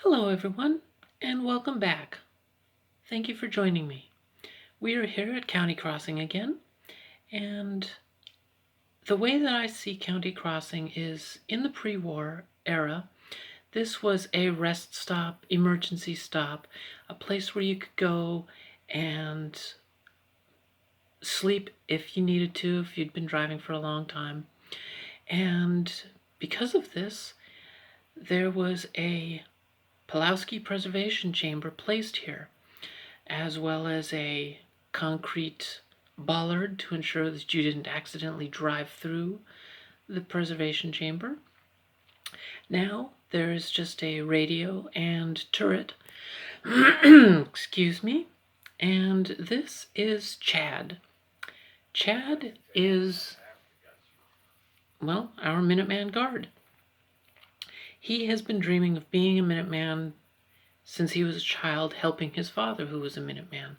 Hello everyone, and welcome back. Thank you for joining me. We are here at County Crossing again, and the way that I see County Crossing is in the pre-war era, this was a rest stop, emergency stop, a place where you could go and sleep if you needed to, if you'd been driving for a long time. And because of this, there was a Pulowski Preservation Chamber placed here, as well as a concrete bollard to ensure that you didn't accidentally drive through the preservation chamber. Now there is just a radio and turret. Excuse me. And this is Chad. Chad is, well, our Minuteman guard. He has been dreaming of being a Minuteman since he was a child, helping his father, who was a Minuteman.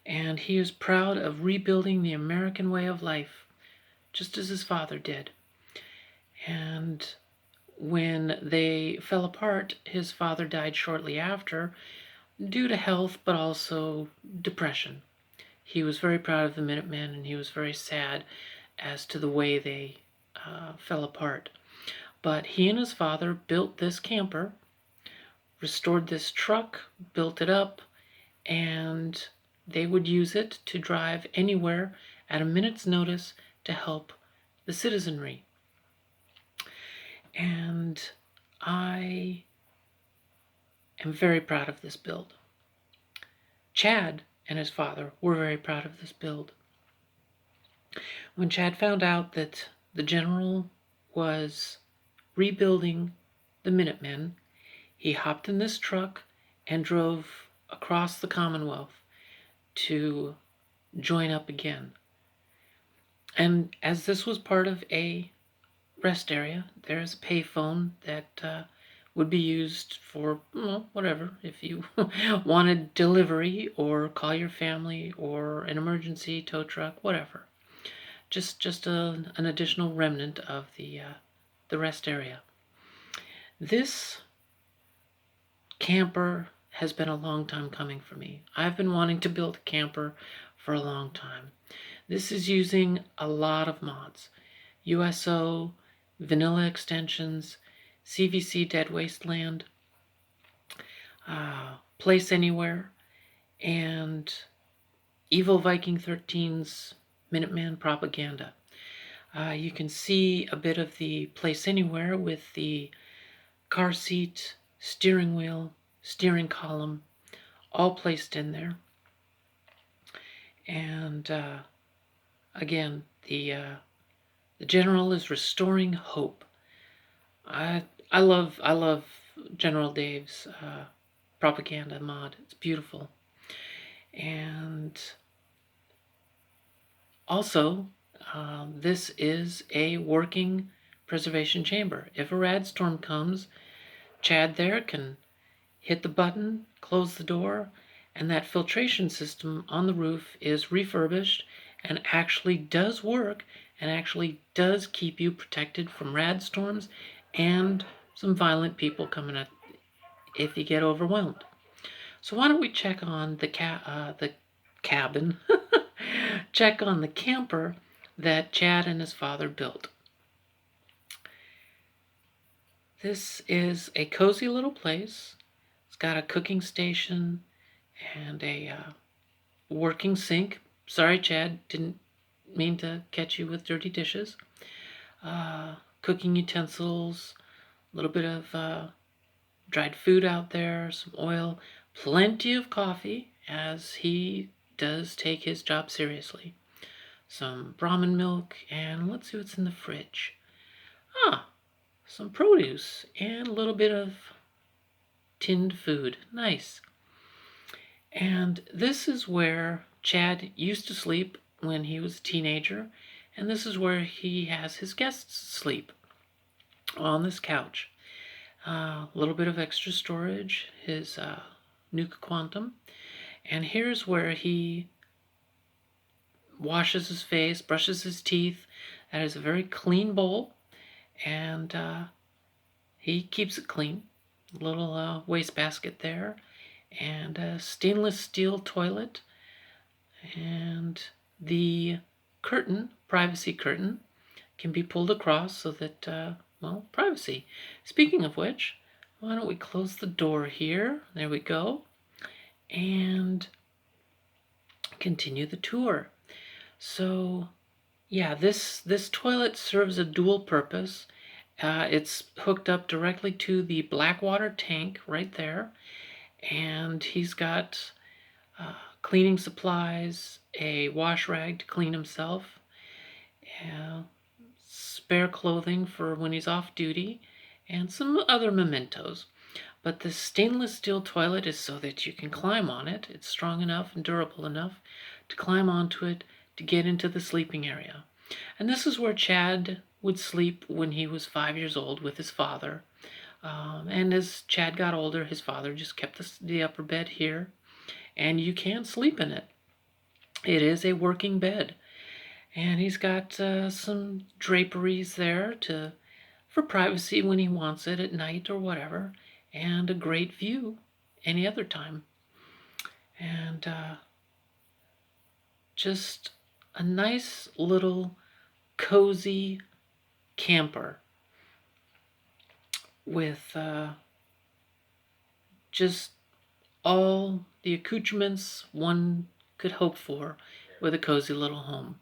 And he is proud of rebuilding the American way of life, just as his father did. And when they fell apart, his father died shortly after, due to health, but also depression. He was very proud of the Minutemen, and he was very sad as to the way they fell apart. But he and his father built this camper, restored this truck, built it up, and they would use it to drive anywhere at a minute's notice to help the citizenry. And I am very proud of this build. Chad and his father were very proud of this build. When Chad found out that the general was rebuilding the Minutemen, he hopped in this truck and drove across the Commonwealth to join up again. And as this was part of a rest area, there's a payphone that would be used for, well, whatever, if you wanted delivery or call your family or an emergency tow truck, whatever. Just an additional remnant of the rest area. This camper has been a long time coming for me. I've been wanting to build a camper for a long time. This is using a lot of mods. USO, vanilla extensions, CVC Dead Wasteland, Place Anywhere, and Evil Viking 13's Minuteman propaganda. You can see a bit of the Place Anywhere with the car seat, steering wheel, steering column, all placed in there. And again, the general is restoring hope. I love General Dave's propaganda mod. It's beautiful. And also, this is a working preservation chamber. If a rad storm comes, Chad there can hit the button, close the door, and that filtration system on the roof is refurbished and actually does work and actually does keep you protected from rad storms and some violent people coming at if you get overwhelmed. So why don't we check on the cabin, check on the camper that Chad and his father built. This is a cozy little place. It's got a cooking station and a working sink. Sorry, Chad, didn't mean to catch you with dirty dishes. Cooking utensils, a little bit of dried food out there, some oil, plenty of coffee, as he does take his job seriously. Some Brahmin milk, and let's see what's in the fridge. Some produce and a little bit of tinned food. Nice. And this is where Chad used to sleep when he was a teenager, and this is where he has his guests sleep, on this couch. A little bit of extra storage, his Nuka Quantum, and here's where he washes his face, brushes his teeth. That is a very clean bowl, and he keeps it clean. little wastebasket there, and a stainless steel toilet, and the curtain, privacy curtain, can be pulled across so that, well, privacy. Speaking of which, why don't we close the door here? There we go. And continue the tour. So, yeah, this toilet serves a dual purpose. It's hooked up directly to the Blackwater tank right there, and he's got cleaning supplies, a wash rag to clean himself, spare clothing for when he's off duty, and some other mementos. But the stainless steel toilet is so that you can climb on it. It's strong enough and durable enough to climb onto it to get into the sleeping area. And this is where Chad would sleep when he was 5 years old with his father. And as Chad got older, his father just kept the upper bed here, and you can sleep in it. It is a working bed, and he's got some draperies there for privacy when he wants it at night or whatever, and a great view any other time. And just a nice little cozy camper with just all the accoutrements one could hope for with a cozy little home.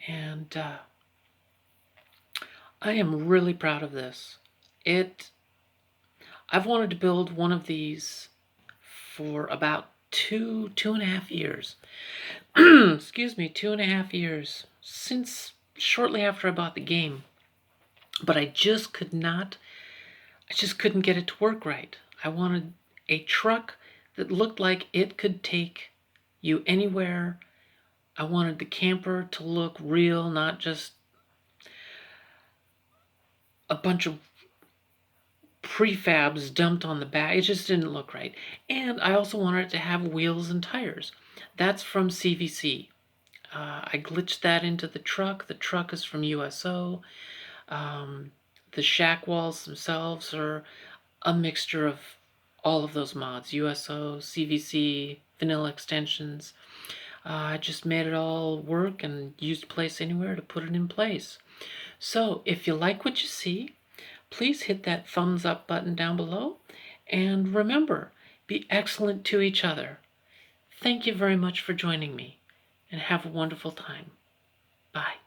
And I am really proud of this. I've wanted to build one of these for about two and a half years. Excuse me, 2.5 years, since shortly after I bought the game. But I just couldn't get it to work right. I wanted a truck that looked like it could take you anywhere. I wanted the camper to look real, not just a bunch of prefabs dumped on the back. It just didn't look right. And I also wanted it to have wheels and tires. That's from CVC. I glitched that into the truck. The truck is from USO. The shack walls themselves are a mixture of all of those mods. USO, CVC, vanilla extensions. I just made it all work and used Place Anywhere to put it in place. So if you like what you see, please hit that thumbs up button down below. And remember, be excellent to each other. Thank you very much for joining me, and have a wonderful time. Bye.